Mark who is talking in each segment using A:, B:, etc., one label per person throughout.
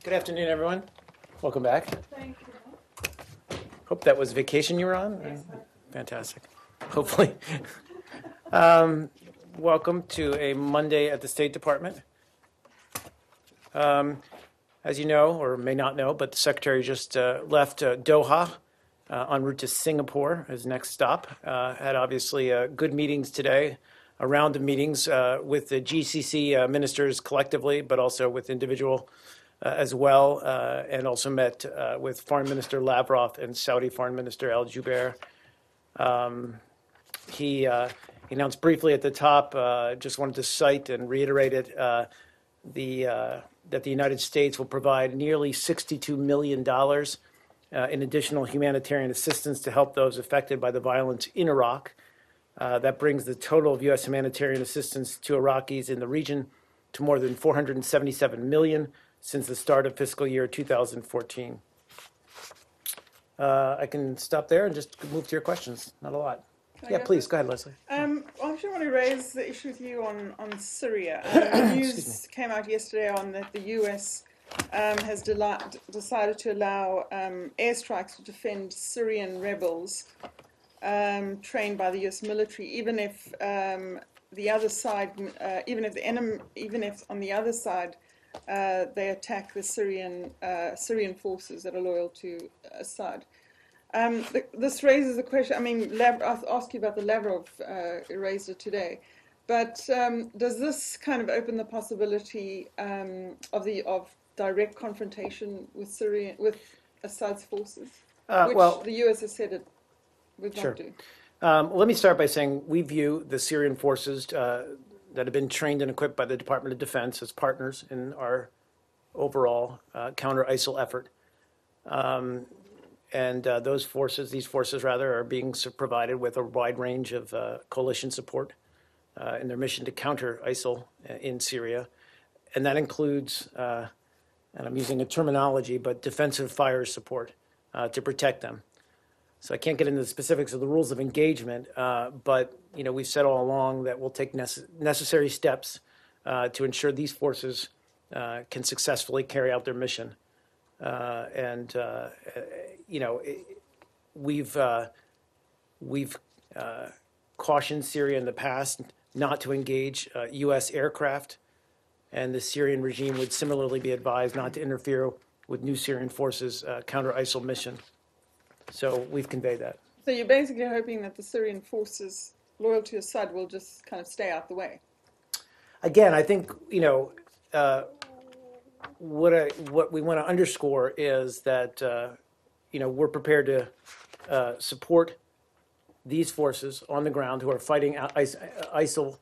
A: Good afternoon, everyone. Welcome back.
B: Thank you.
A: Hope that was vacation you were on.
B: Yes.
A: Fantastic. Hopefully. Welcome to a Monday at the State Department. As you know, or may not know, but the Secretary just left Doha en route to Singapore, his next stop. Had obviously good meetings today, a round of meetings with the GCC ministers collectively, but also with individual as well, and also met with Foreign Minister Lavrov and Saudi Foreign Minister Al-Jubeir. He announced briefly at the top, just wanted to cite and reiterate it, that the United States will provide nearly $62 million in additional humanitarian assistance to help those affected by the violence in Iraq. That brings the total of U.S. humanitarian assistance to Iraqis in the region to more than $477 million since the start of fiscal year 2014. I can stop there and just move to your questions. Not a lot. Yeah, please, go ahead, Leslie.
B: I actually want to raise the issue with you on Syria. News came out yesterday on that the U.S. Has decided to allow airstrikes to defend Syrian rebels trained by the U.S. military, even if the other side, even if on the other side they attack the Syrian forces that are loyal to Assad. This raises the question. I mean, I'll ask you about the Lavrov raised it today, but does this kind of open the possibility of direct confrontation with Assad's forces, which the U.S. has said it would not do?
A: Let me start by saying we view the Syrian forces that have been trained and equipped by the Department of Defense as partners in our overall counter-ISIL effort. And these forces, are being provided with a wide range of coalition support in their mission to counter ISIL in Syria. And that includes, and I'm using a terminology, but defensive fire support to protect them. So I can't get into the specifics of the rules of engagement, but we've said all along that we'll take necessary steps to ensure these forces can successfully carry out their mission. We've cautioned Syria in the past not to engage U.S. aircraft, and the Syrian regime would similarly be advised not to interfere with new Syrian forces' counter-ISIL mission. So we've conveyed that.
B: So you're basically hoping that the Syrian forces loyal to Assad will just kind of stay out the way?
A: Again, I think, what we want to underscore is that, we're prepared to support these forces on the ground who are fighting ISIL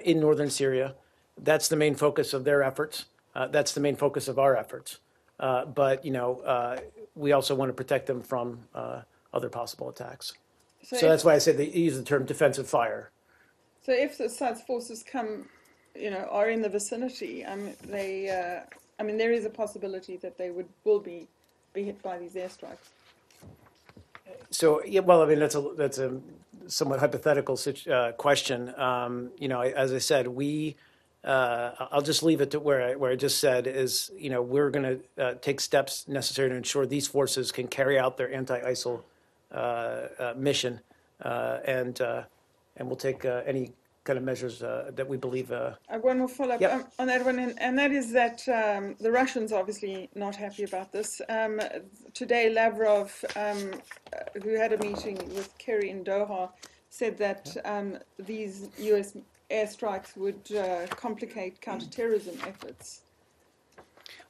A: in northern Syria. That's the main focus of their efforts. That's the main focus of our efforts. But we also want to protect them from other possible attacks. So that's why I said they use the term defensive fire.
B: So if Assad's forces are in the vicinity, there is a possibility that they will be hit by these airstrikes.
A: So that's a somewhat hypothetical question. As I said, I'll just leave it to where I just said is, we're going to take steps necessary to ensure these forces can carry out their anti-ISIL mission, and we'll take any kind of measures that we believe.
B: One more follow-up on that one, and that is that the Russians are obviously not happy about this. Today, Lavrov, who had a meeting with Kerry in Doha, said that these U.S. airstrikes would complicate counterterrorism efforts.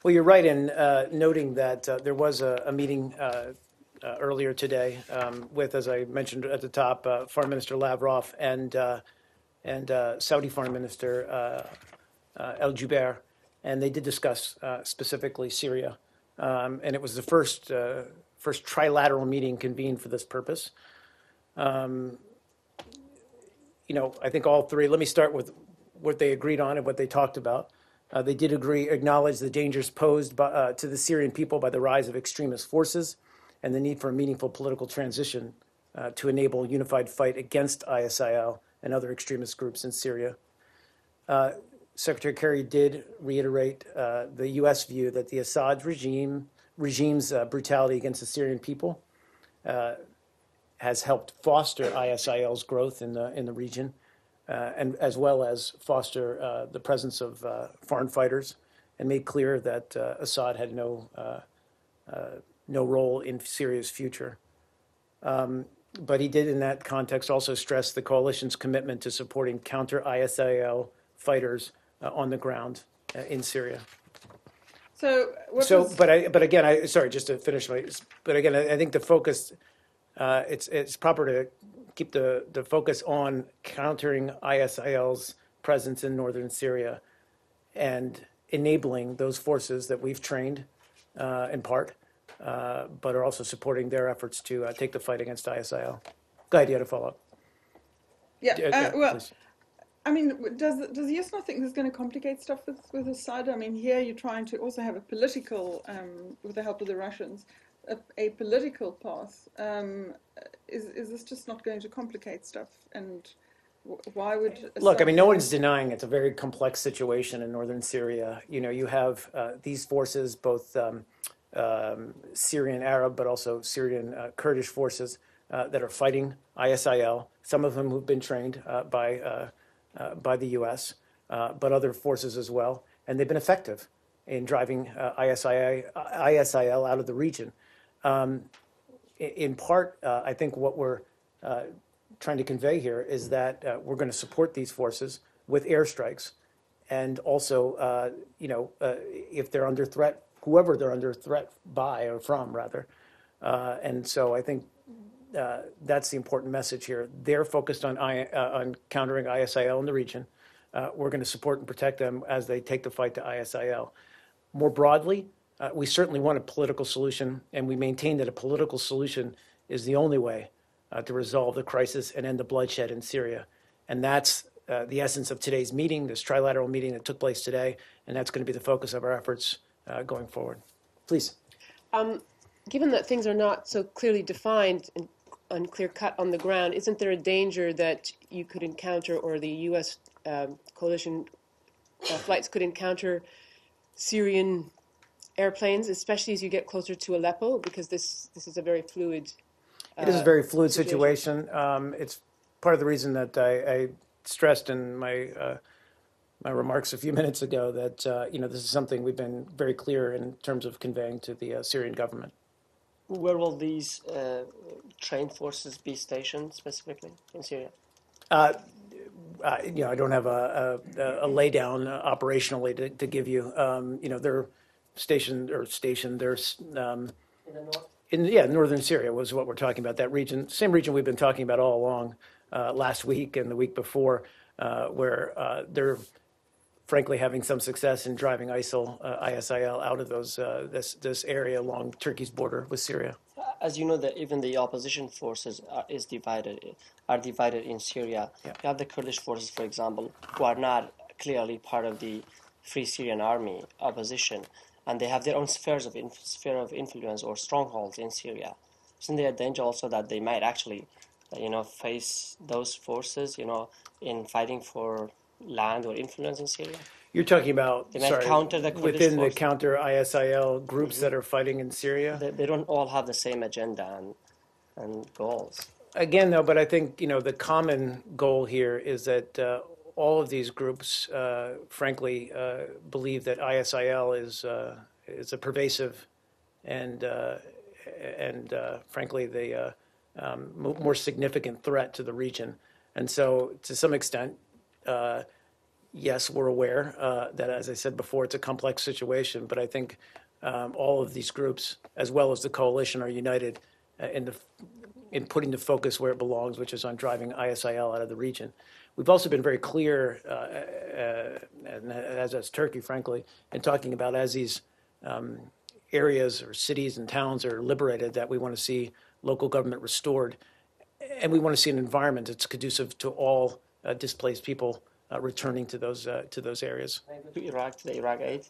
A: Well, you're right in noting that there was a meeting earlier today with, as I mentioned at the top, Foreign Minister Lavrov and Saudi Foreign Minister Al-Jubeir, and they did discuss specifically Syria. And it was the first trilateral meeting convened for this purpose. I think all three, let me start with what they agreed on and what they talked about. They did acknowledge the dangers posed to the Syrian people by the rise of extremist forces and the need for a meaningful political transition to enable a unified fight against ISIL and other extremist groups in Syria. Secretary Kerry did reiterate the U.S. view that the Assad regime's brutality against the Syrian people has helped foster ISIL's growth in the region, and as well as foster the presence of foreign fighters, and made clear that Assad had no role in Syria's future. But he did, in that context, also stress the coalition's commitment to supporting counter-ISIL fighters on the ground in Syria. But again, sorry, just to finish but again, I think the focus, it's proper to keep the focus on countering ISIL's presence in northern Syria and enabling those forces that we've trained in part, but are also supporting their efforts to take the fight against ISIL. Go ahead, you had a follow-up.
B: Yeah, well,
A: please.
B: I mean, does the US not think this is going to complicate stuff with Assad? I mean, here you're trying to also have a political, with the help of the Russians, a political path. Is this just not going to complicate stuff? And why would Assad...
A: Look, I mean, no one's denying it's a very complex situation in northern Syria. You know, you have these forces, both Syrian Arab, but also Syrian Kurdish forces that are fighting ISIL. Some of them who've been trained by the U.S., but other forces as well, and they've been effective in driving ISIL out of the region. In part, I think what we're trying to convey here is that we're going to support these forces with airstrikes, and also, if they're under threat, whoever they're under threat by or from, rather. And so I think that's the important message here. They're focused on countering ISIL in the region. We're going to support and protect them as they take the fight to ISIL. More broadly, we certainly want a political solution, and we maintain that a political solution is the only way to resolve the crisis and end the bloodshed in Syria. And that's the essence of today's meeting, this trilateral meeting that took place today, and that's going to be the focus of our efforts going forward. Please.
C: Given that things are not so clearly defined and clear-cut on the ground, isn't there a danger that you could encounter, or the U.S. coalition flights could encounter Syrian airplanes, especially as you get closer to Aleppo, because this is a very fluid
A: it is a very fluid situation. It's part of the reason that I stressed in my remarks a few minutes ago that this is something we've been very clear in terms of conveying to the Syrian government.
D: Where will these trained forces be stationed specifically in Syria?
A: I don't have a laydown operationally to give you. They're stationed. They're in the north. Northern Syria was what we're talking about. That region, same region we've been talking about all along, last week and the week before, where they're frankly having some success in driving ISIL out of this area along Turkey's border with Syria.
D: As you know, that even the opposition forces are divided in Syria. Yeah. You have the Kurdish forces, for example, who are not clearly part of the Free Syrian Army opposition, and they have their own sphere of influence or strongholds in Syria. Isn't there a danger also that they might actually, face those forces, in fighting for land or influence in Syria?
A: You're talking about
D: counter the
A: within
D: forces.
A: The counter ISIL groups that are fighting in Syria?
D: They don't all have the same agenda and goals.
A: Again, though, but I think the common goal here is that all of these groups, frankly, believe that ISIL is a pervasive and frankly, the more significant threat to the region. And so, to some extent, yes, we're aware that, as I said before, it's a complex situation, but I think all of these groups, as well as the coalition, are united in putting the focus where it belongs, which is on driving ISIL out of the region. We've also been very clear, and as has Turkey, frankly, in talking about as these areas or cities and towns are liberated, that we want to see local government restored, and we want to see an environment that's conducive to all displaced people returning to those areas.
D: To Iraq, to the Iraq aid?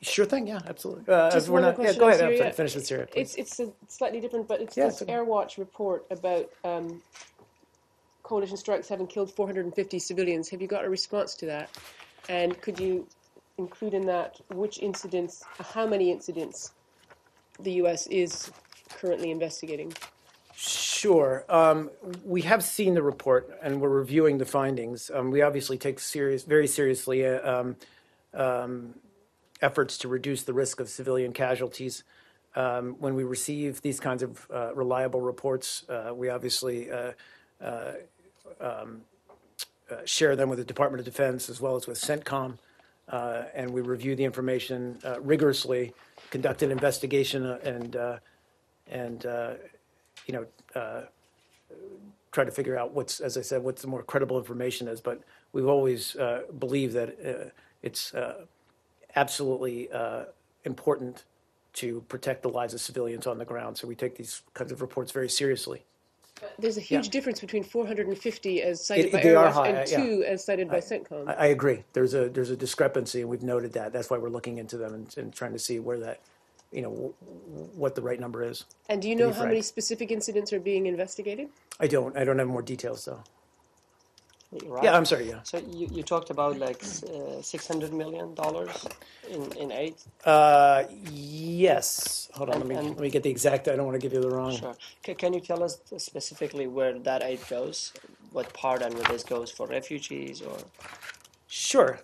A: Sure thing, yeah, absolutely.
C: Just one more question
A: go
C: on
A: ahead,
C: Syria.
A: finish with Syria, please.
C: It's slightly different, but it's
A: Yes,
C: this
A: okay.
C: Airwatch report about coalition strikes having killed 450 civilians. Have you got a response to that? And could you include in that which incidents, how many incidents the U.S. is currently investigating?
A: Sure. We have seen the report and we're reviewing the findings. We obviously take very seriously efforts to reduce the risk of civilian casualties. When we receive these kinds of reliable reports, we obviously share them with the Department of Defense as well as with CENTCOM, and we review the information rigorously, conduct an investigation, and try to figure out what's, as I said, what's the more credible information is. But we've always believed that it's absolutely important to protect the lives of civilians on the ground. So we take these kinds of reports very seriously.
C: There's a huge difference between 450 as cited by
A: They are
C: Airwatch
A: high,
C: and 2 as cited by CENTCOM.
A: I agree. There's a discrepancy, and we've noted that. That's why we're looking into them and trying to see where that, what the right number is.
C: And do you know how many specific incidents are being investigated?
A: I don't have more details, though.
D: Right.
A: Yeah, I'm sorry, yeah.
D: So you talked about like $600 million in aid?
A: Yes. Hold on, let me get the exact, I don't want to give you the wrong.
D: Sure. Can you tell us specifically where that aid goes? What part and where this goes for refugees or?
A: Sure.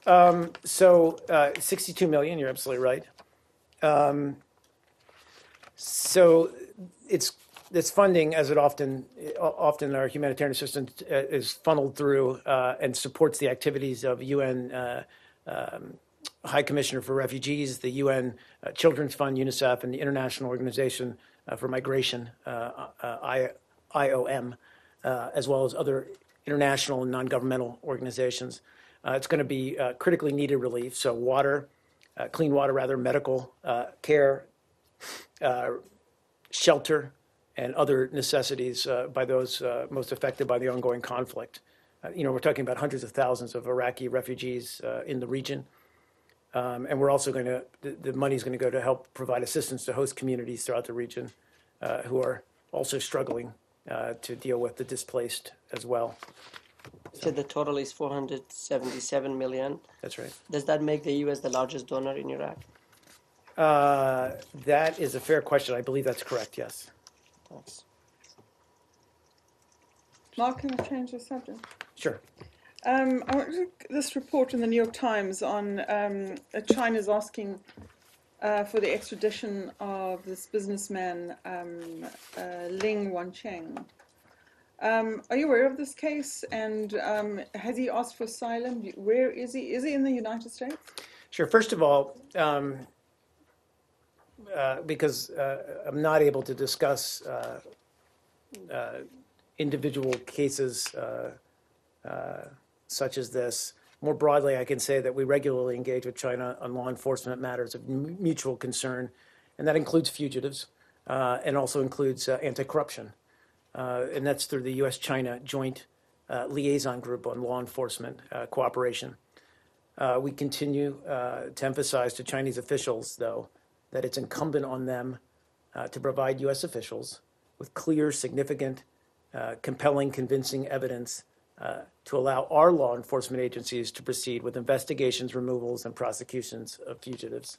A: So 62 million, you're absolutely right. So this funding, as it often our humanitarian assistance is funneled through and supports the activities of UN High Commissioner for Refugees, the UN Children's Fund, UNICEF, and the International Organization for Migration, IOM, as well as other international and non-governmental organizations. It's going to be critically needed relief, so water, clean water rather, medical care, shelter, and other necessities by those most affected by the ongoing conflict. We're talking about hundreds of thousands of Iraqi refugees in the region. And we're also the money's going to go to help provide assistance to host communities throughout the region who are also struggling to deal with the displaced as well.
D: So the total is 477 million.
A: That's right.
D: Does that make the U.S. the largest donor in Iraq?
A: That is a fair question. I believe that's correct, yes.
D: Thanks.
B: Mark, can I change the subject?
A: Sure.
B: I want to this report in the New York Times on China's asking for the extradition of this businessman, Ling Wancheng. Are you aware of this case? And has he asked for asylum? Where is he? Is he in the United States?
A: Sure. First of all, because I'm not able to discuss individual cases such as this. More broadly, I can say that we regularly engage with China on law enforcement matters of mutual concern, and that includes fugitives and also includes anti-corruption. And that's through the U.S.-China Joint Liaison Group on Law Enforcement Cooperation. We continue to emphasize to Chinese officials, though, that it's incumbent on them to provide U.S. officials with clear, significant, compelling, convincing evidence to allow our law enforcement agencies to proceed with investigations, removals, and prosecutions of fugitives.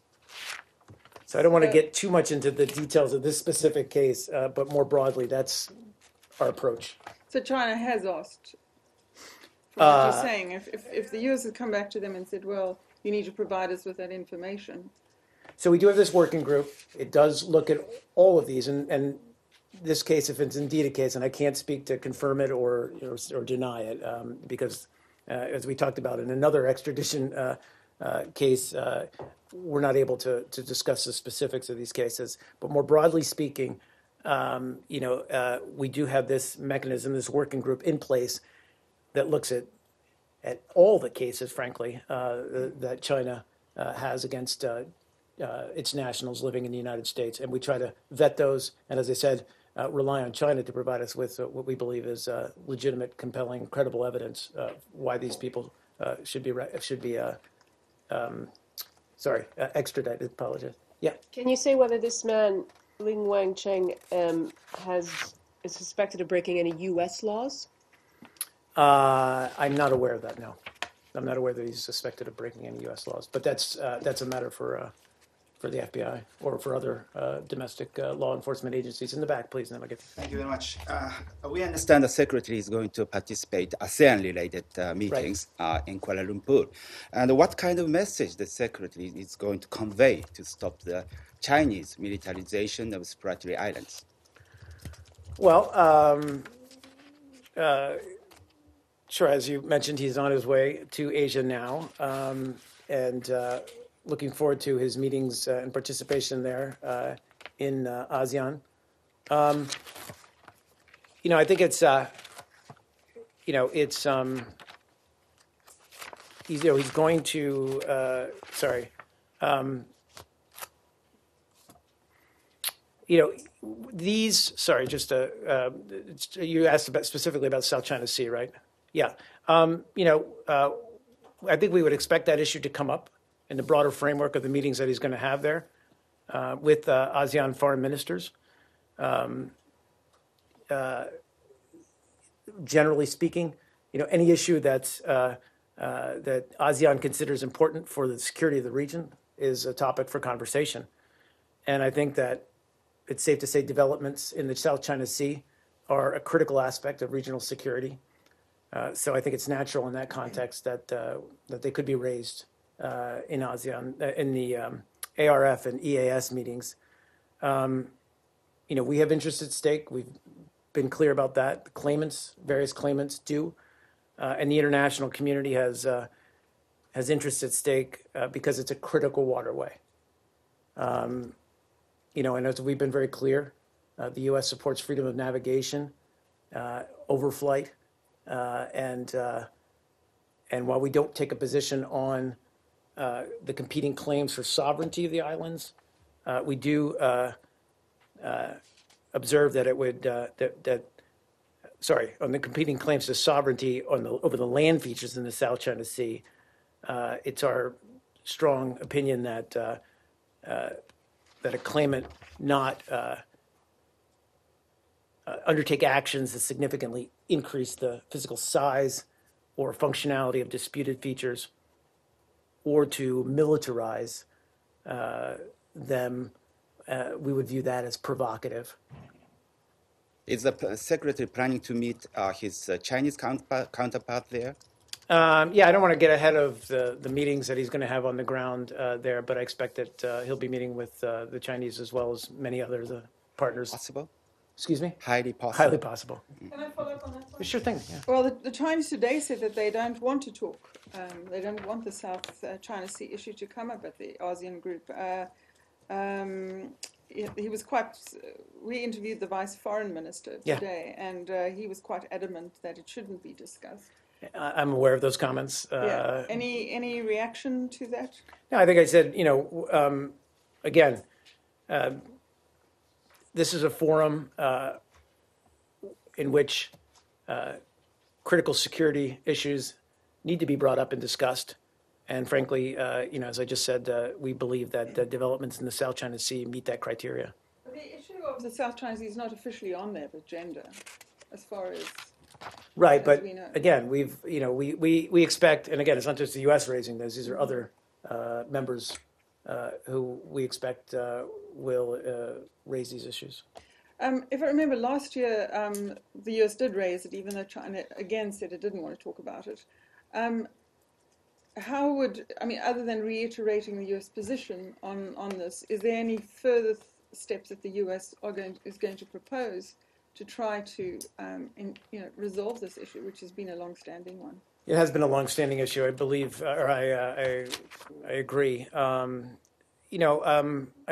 A: So I don't want to get too much into the details of this specific case, but more broadly, that's our approach.
B: So China has asked, from what you're saying, if the U.S. had come back to them and said, well, you need to provide us with that information.
A: So we do have this working group. It does look at all of these, and this case, if it's indeed a case, and I can't speak to confirm it or deny it, because as we talked about in another extradition case, we're not able to discuss the specifics of these cases. But more broadly speaking, we do have this mechanism, this working group in place that looks at all the cases, frankly, that China has against its nationals living in the United States, and we try to vet those. And as I said, rely on China to provide us with what we believe is legitimate, compelling, credible evidence why these people should be extradited. Apologize. Yeah.
C: Can you say whether this man, Ling Wancheng, is suspected of breaking any U.S. laws?
A: I'm not aware of that. No, I'm not aware that he's suspected of breaking any U.S. laws, but that's a matter for the FBI or for other domestic law enforcement agencies. In the back, please, and then I'll get.
E: Thank you very much. We understand the Secretary is going to participate ASEAN-related meetings in Kuala Lumpur. And what kind of message the Secretary is going to convey to stop the Chinese militarization of Spratly Islands?
A: Well, sure, as you mentioned, he's on his way to Asia now, and looking forward to his meetings and participation there in ASEAN. I think it's, he's going to, you asked specifically about South China Sea, right? Yeah. I think we would expect that issue to come up in the broader framework of the meetings that he's going to have there with ASEAN foreign ministers. Generally speaking, any issue that ASEAN considers important for the security of the region is a topic for conversation. And I think that it's safe to say developments in the South China Sea are a critical aspect of regional security. So I think it's natural in that context that they could be raised in ASEAN, in the ARF and EAS meetings. We have interests at stake. We've been clear about that. The claimants, various claimants do, and the international community has interests at stake because it's a critical waterway. And as we've been very clear, the U.S. supports freedom of navigation, overflight, and while we don't take a position on the competing claims for sovereignty of the islands, we do observe that it would on the competing claims to sovereignty over the land features in the South China Sea. It's our strong opinion that a claimant not undertake actions that significantly increase the physical size or functionality of disputed features, or to militarize them, we would view that as provocative.
E: Is the Secretary planning to meet his Chinese counterpart there?
A: Yeah, I don't want to get ahead of the meetings that he's going to have on the ground there, but I expect that he'll be meeting with the Chinese as well as many other partners.
E: Possible?
A: Excuse me?
E: Highly possible.
A: Highly possible.
B: Can I follow up on that one?
A: Sure thing, yeah.
B: Well, the Chinese today said that they don't want to talk. They don't want the South China Sea issue to come up at the ASEAN group. He was quite. We interviewed the Vice Foreign Minister today, and he was quite adamant that it shouldn't be discussed.
A: I'm aware of those comments.
B: Yeah. Any reaction to that?
A: No, I think I said, again, this is a forum in which critical security issues need to be brought up and discussed. And frankly, as I just said, we believe that developments in the South China Sea meet that criteria.
B: But the issue of the South China Sea is not officially on their agenda, as far as
A: right.
B: As
A: but
B: we know.
A: Again, we expect, and again, it's not just the U.S. raising those; these are other members who we expect will raise these issues.
B: If I remember, last year the U.S. did raise it, even though China again said it didn't want to talk about it. Other than reiterating the U.S. position on this, is there any further steps that the U.S. is going to propose to try to resolve this issue, which has been a long-standing one?
A: It has been a long-standing issue, I believe, or I agree. I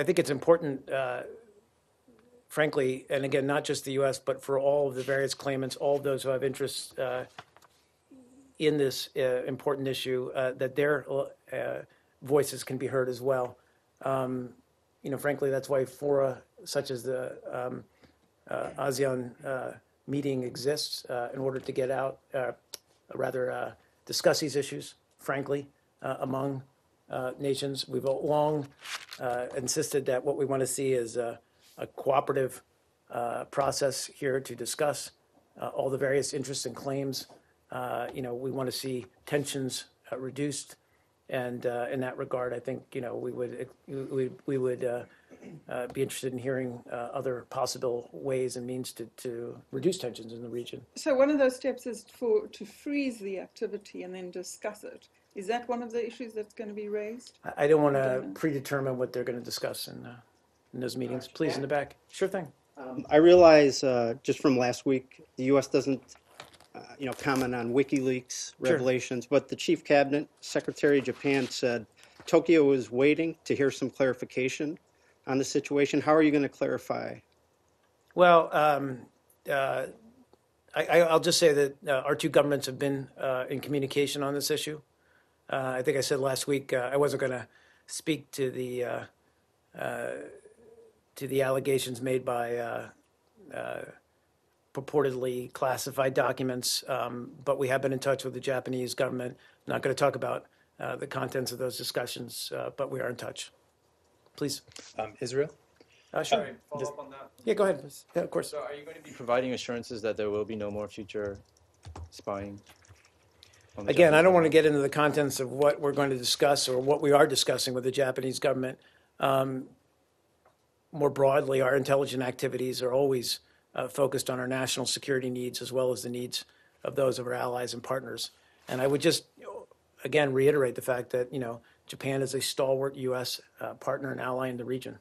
A: think it's important, frankly, and again, not just the U.S., but for all of the various claimants, all of those who have interests in this important issue, that their voices can be heard as well. Frankly, that's why fora such as the ASEAN meeting exists in order to get out, discuss these issues, frankly, among nations. We've long insisted that what we want to see is a cooperative process here to discuss all the various interests and claims. We want to see tensions reduced. And in that regard, I think we would be interested in hearing other possible ways and means to reduce tensions in the region.
B: So one of those steps is to freeze the activity and then discuss it. Is that one of the issues that's going to be raised?
A: I don't want to predetermine what they're going to discuss in those meetings. Please, in the back. Sure thing.
F: I realize just from last week, the U.S. doesn't, comment on WikiLeaks revelations, but the Chief Cabinet Secretary of Japan said Tokyo is waiting to hear some clarification on the situation. How are you going to clarify?
A: Well, I'll just say that our two governments have been in communication on this issue. I think I said last week I wasn't going to speak to the allegations made by purportedly classified documents, but we have been in touch with the Japanese government. I'm not going to talk about the contents of those discussions, but we are in touch. Please.
G: Israel?
A: Sure.
G: Sorry, follow up on that.
A: Yeah, go ahead. Yeah, of course.
G: So are you going to be providing assurances that there will be no more future spying?
A: Again, I don't want to get into the contents of what we're going to discuss or what we are discussing with the Japanese government. More broadly, our intelligence activities are always focused on our national security needs as well as the needs of those of our allies and partners. And I would just, again, reiterate the fact that, Japan is a stalwart U.S. Partner and ally in the region.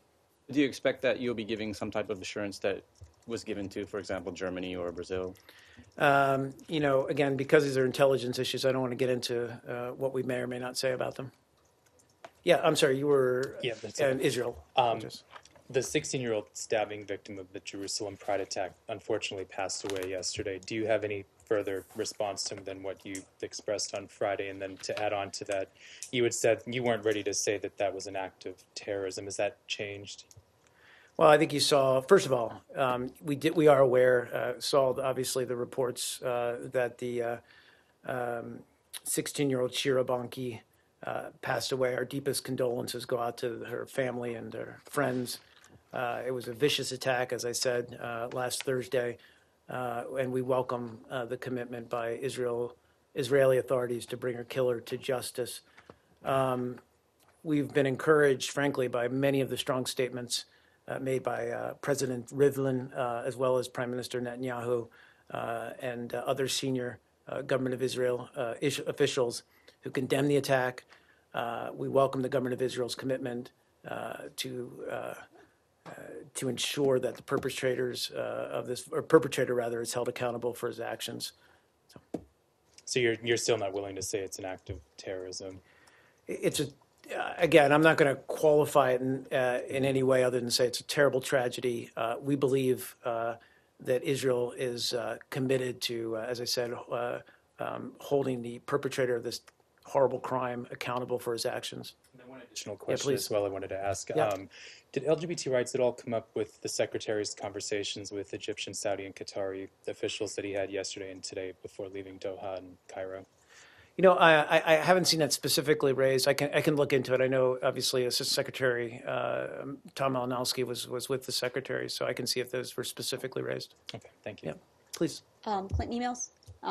G: Do you expect that you'll be giving some type of assurance that was given to, for example, Germany or Brazil?
A: Again, because these are intelligence issues, I don't want to get into what we may or may not say about them. Yeah, I'm sorry, you were in Israel.
H: The 16-year-old stabbing victim of the Jerusalem Pride attack unfortunately passed away yesterday. Do you have any further response to him than what you expressed on Friday? And then to add on to that, you had said you weren't ready to say that that was an act of terrorism. Has that changed?
A: Well, I think you saw, first of all, we are aware, saw obviously the reports that the 16-year-old Shira Banki passed away. Our deepest condolences go out to her family and her friends. It was a vicious attack, as I said, last Thursday, and we welcome the commitment by Israeli authorities to bring her killer to justice. We've been encouraged, frankly, by many of the strong statements made by President Rivlin, as well as Prime Minister Netanyahu and other senior government of Israel officials who condemned the attack. We welcome the government of Israel's commitment to ensure that the perpetrators of this, or perpetrator rather, is held accountable for his actions.
H: So you're still not willing to say it's an act of terrorism?
A: Again, I'm not going to qualify it in any way other than say it's a terrible tragedy. We believe that Israel is committed to, as I said, holding the perpetrator of this horrible crime accountable for his actions.
H: And then one additional question as well I wanted to ask.
A: Yeah.
H: Did LGBT rights at all come up with the Secretary's conversations with Egyptian, Saudi, and Qatari officials that he had yesterday and today before leaving Doha and Cairo?
A: I haven't seen that specifically raised. I can look into it. I know, obviously, Assistant Secretary Tom Malinowski was with the Secretary, so I can see if those were specifically raised.
H: Okay, thank you.
A: Yeah, please.
I: Clinton emails.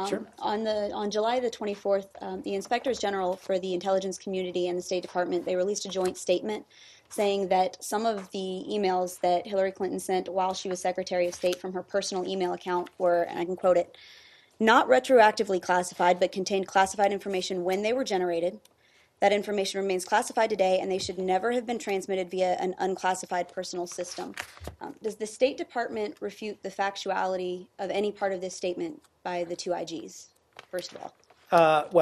A: Sure.
I: On July the 24th, the Inspectors General for the intelligence community and the State Department, they released a joint statement saying that some of the emails that Hillary Clinton sent while she was Secretary of State from her personal email account were, and I can quote it, not retroactively classified, but contained classified information when they were generated. That information remains classified today, and they should never have been transmitted via an unclassified personal system. Does the State Department refute the factuality of any part of this statement by the two IGs, first of all?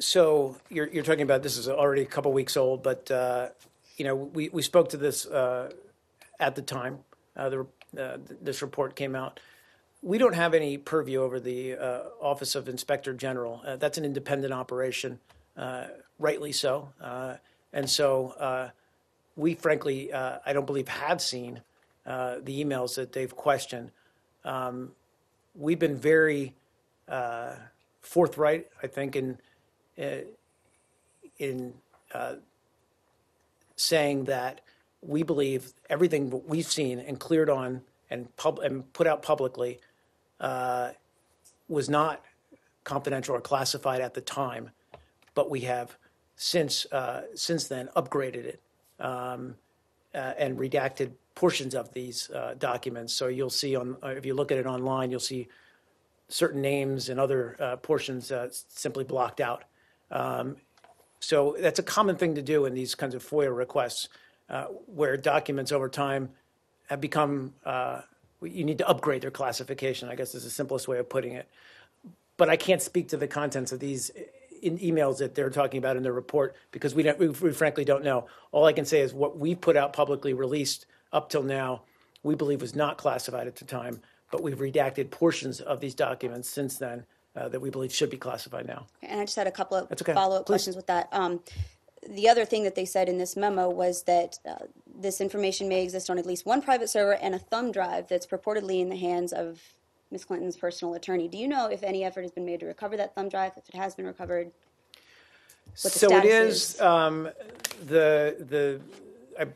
A: So you're talking about, this is already a couple weeks old, but we spoke to this at the time this report came out. We don't have any purview over the Office of Inspector General. That's an independent operation, rightly so. And so we, frankly, I don't believe have seen the emails that they've questioned. We've been very forthright, I think, in saying that we believe everything we've seen and cleared on and put out publicly was not confidential or classified at the time, but we have since then upgraded it and redacted portions of these documents. So you'll see if you look at it online, you'll see certain names and other portions simply blocked out. So that's a common thing to do in these kinds of FOIA requests, where documents over time have become, you need to upgrade their classification, I guess is the simplest way of putting it. But I can't speak to the contents of these emails that they're talking about in their report because we frankly don't know. All I can say is what we put out publicly released up till now, we believe was not classified at the time, but we've redacted portions of these documents since then that we believe should be classified now.
I: And I just had a couple of
A: okay.
I: follow-up
A: Please.
I: questions with that. The other thing that they said in this memo was that this information may exist on at least one private server and a thumb drive that's purportedly in the hands of Ms. Clinton's personal attorney. Do you know if any effort has been made to recover that thumb drive, if it has been recovered? What the
A: So it
I: status
A: is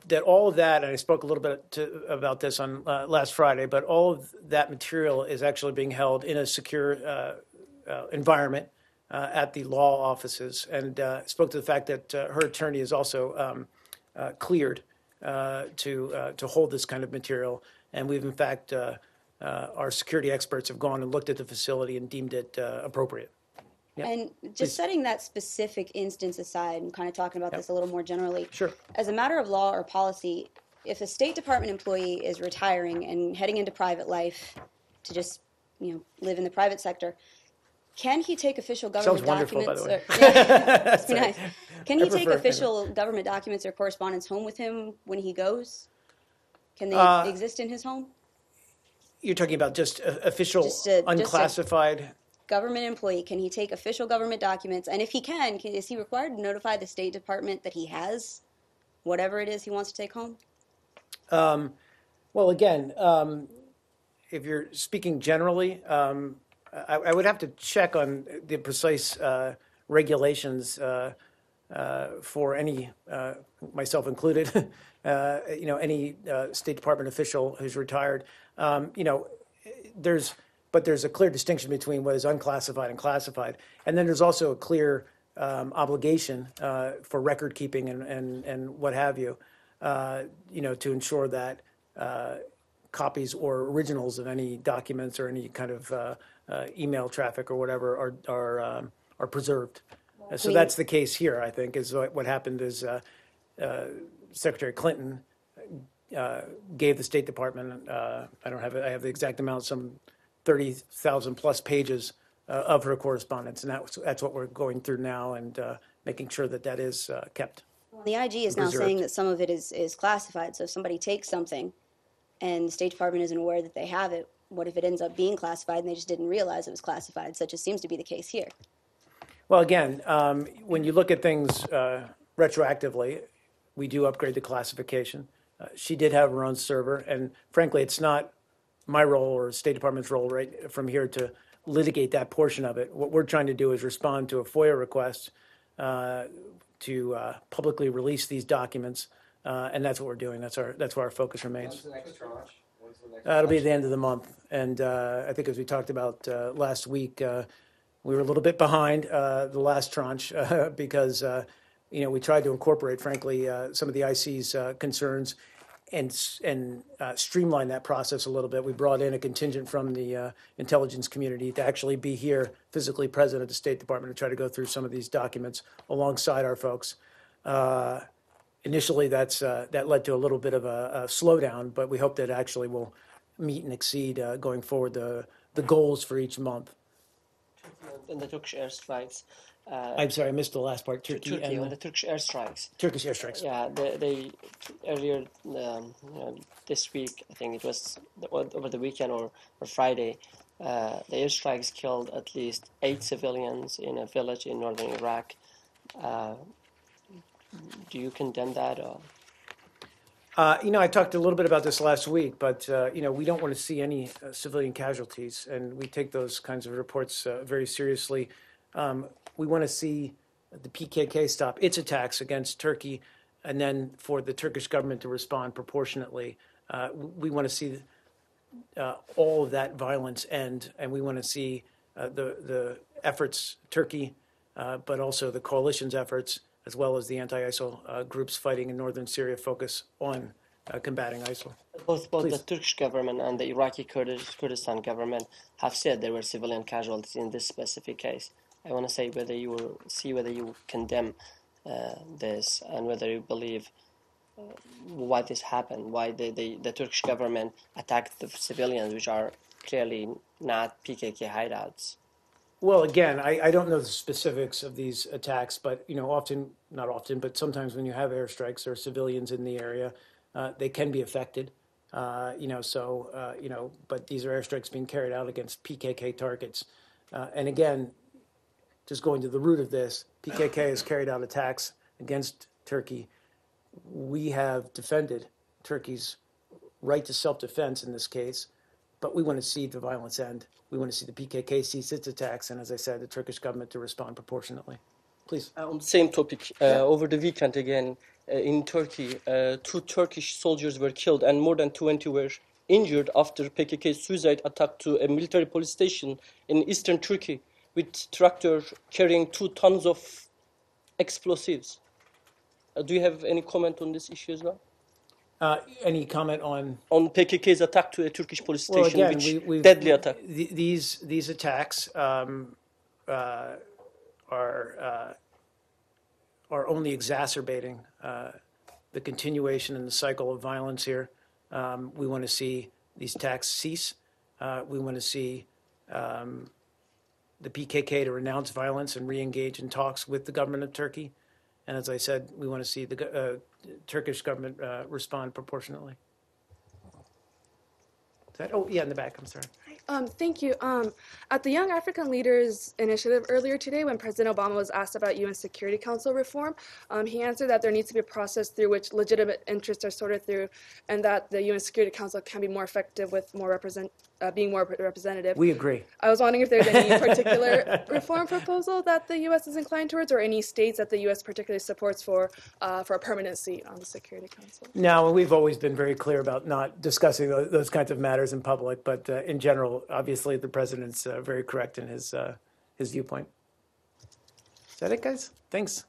A: that all of that, and I spoke a little bit about this on last Friday, but all of that material is actually being held in a secure environment at the law offices, and spoke to the fact that her attorney is also cleared to hold this kind of material, and we've in fact our security experts have gone and looked at the facility and deemed it appropriate. Yep.
I: And just setting that specific instance aside and kind of talking about this a little more generally.
A: Sure.
I: As a matter of law or policy, if a State Department employee is retiring and heading into private life to just, live in the private sector, can he take official government
A: Sounds wonderful,
I: documents?
A: by the way.
I: Must be nice. Can he take
A: prefer-
I: official government documents or correspondence home with him when he goes? Can they exist in his home?
A: You're talking about just official,
I: Just a-
A: unclassified.
I: Government employee, can he take official government documents? And if he can, is he required to notify the State Department that he has whatever it is he wants to take home?
A: Well, again, if you're speaking generally, I would have to check on the precise regulations for any, myself included, any State Department official who's retired. There's a clear distinction between what is unclassified and classified. And then there's also a clear obligation for record keeping and what have you, to ensure that copies or originals of any documents or any kind of email traffic or whatever are preserved. So that's the case here, I think, is what happened is Secretary Clinton gave the State Department, I have the exact amount, some 30,000 plus pages of her correspondence, and that's what we're going through now and making sure that is kept.
I: The IG is now
A: Preserved.
I: saying that some of it is classified. So if somebody takes something and the State Department isn't aware that they have it, what if it ends up being classified and they just didn't realize it was classified, such as seems to be the case here?
A: Well, again, when you look at things retroactively, we do upgrade the classification. She did have her own server, and frankly, it's not my role or State Department's role right from here to litigate that portion of it. What we're trying to do is respond to a FOIA request to publicly release these documents, and that's what we're doing. That's where our focus remains.
J: When's the next tranche? When's the next
A: It'll be
J: tranche?
A: at the end of the month, and I think as we talked about last week, we were a little bit behind the last tranche because we tried to incorporate, frankly, some of the IC's concerns and streamline that process a little bit. We brought in a contingent from the intelligence community to actually be here, physically present at the State Department, to try to go through some of these documents alongside our folks. Initially, that led to a little bit of a slowdown, but we hope that actually will meet and exceed going forward the goals for each month.
D: And the Turkish airstrikes.
A: I'm sorry, I missed the last part. Turkey
D: and
A: and
D: the Turkish airstrikes.
A: Turkish airstrikes.
D: Yeah, they earlier this week, I think it was over the weekend or Friday, the airstrikes killed at least 8 civilians in a village in northern Iraq. Do you condemn that?
A: I talked a little bit about this last week, but we don't want to see any civilian casualties, and we take those kinds of reports very seriously. We want to see the PKK stop its attacks against Turkey, and then for the Turkish government to respond proportionately. We want to see all of that violence end, and we want to see the efforts, Turkey, but also the coalition's efforts, as well as the anti-ISIL groups fighting in northern Syria, focus on combating ISIL.
D: Both
A: Please.
D: the Turkish government and the Iraqi Kurdistan government have said there were civilian casualties in this specific case. I want to say whether you condemn this and whether you believe why this happened, why the Turkish government attacked the civilians, which are clearly not PKK hideouts.
A: Well, again, I don't know the specifics of these attacks, but often, not often, but sometimes when you have airstrikes or civilians in the area, they can be affected. But these are airstrikes being carried out against PKK targets. And again, just going to the root of this, PKK has carried out attacks against Turkey. We have defended Turkey's right to self-defense in this case, but we want to see the violence end. We want to see the PKK cease its attacks, and as I said, the Turkish government to respond proportionately. Please.
K: On the same topic, over the weekend again, in Turkey, 2 Turkish soldiers were killed and more than 20 were injured after PKK's suicide attack to a military police station in eastern Turkey with tractor carrying 2 tons of explosives. Do you have any comment on this issue as well?
A: Any comment on
K: PKK's attack to a Turkish police station,
A: well, again,
K: which deadly attack?
A: These attacks are only exacerbating the continuation and the cycle of violence here. We want to see these attacks cease. We want to see the PKK to renounce violence and re-engage in talks with the government of Turkey. And as I said, we want to see the Turkish government respond proportionately. In the back, I'm sorry.
L: Thank you. At the Young African Leaders Initiative earlier today, when President Obama was asked about UN Security Council reform, he answered that there needs to be a process through which legitimate interests are sorted through, and that the UN Security Council can be more effective with being more representative.
A: We agree.
L: I was wondering if there's any particular reform proposal that the U.S. is inclined towards, or any states that the U.S. particularly supports for a permanent seat on the Security Council.
A: No, we've always been very clear about not discussing those kinds of matters in public, but in general, obviously, the president's very correct in his viewpoint. Is that it, guys? Thanks.